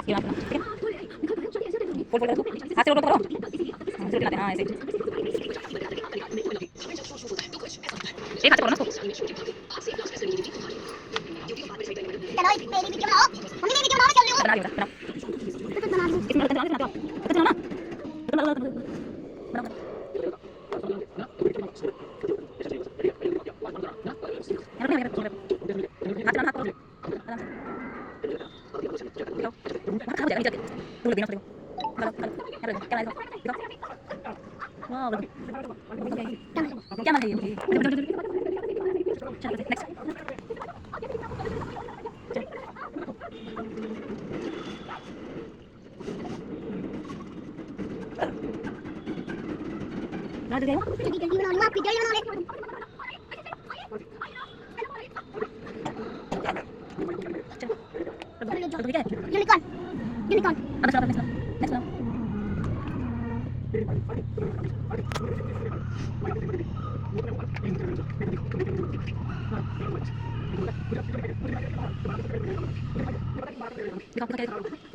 ये आप ठीक है फोल्ड कर दो हाथ से रोल करो हां से लगाते हैं हां ऐसे एक हाथ से करो ना इसको चलो मेरी वीडियो बनाओ मम्मी मेरी वीडियो बनाओ चल रही हूं बना लिया बनाओ तो बना लो इसमें लगाते हैं ना बनाओ क्या मन है ये चलो नेक्स्ट ना दे दे जल्दी जल्दी बना लो आप वीडियो बना ले चलो ठीक है यूनिकॉर्न यूनिकॉर्न अब नेक्स्ट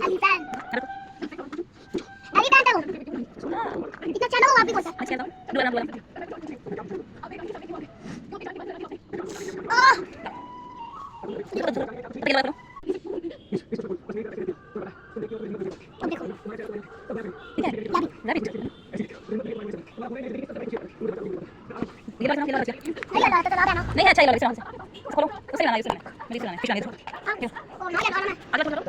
एलिफेंट एलिफेंट है वो इतना अच्छा ना वो आप भी बोलता अच्छा दोबारा ओह करो अब देखो ठीक है रैबिट ये लगा नहीं लगा तो लगा ना नहीं अच्छा ये लगा इसे खोलो उसे लगाना इसे मुझे इसे लगाना फिश लगाना ओ ना लगा ना आगे करो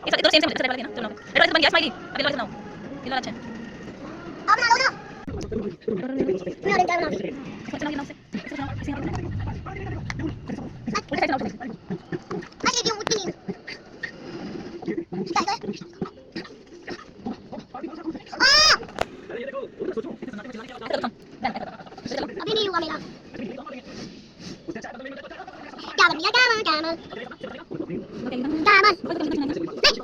ये तो सेम से बन गया ना चलो रेड बन गया स्माइली अगले वाले बनाओ ये वाला अच्छा है अब बना लो ना मैं ऑरेंज बना दी इसको चलाओ ये नाम से इसको चलाओ इसे उल्टा साइड चलाओ आज ये मुट्ठी नहीं क्या है अभी नहीं हुआ मेरा क्या बन गया कैमल कैमल कैमल नहीं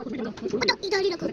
तो इधर ही रखो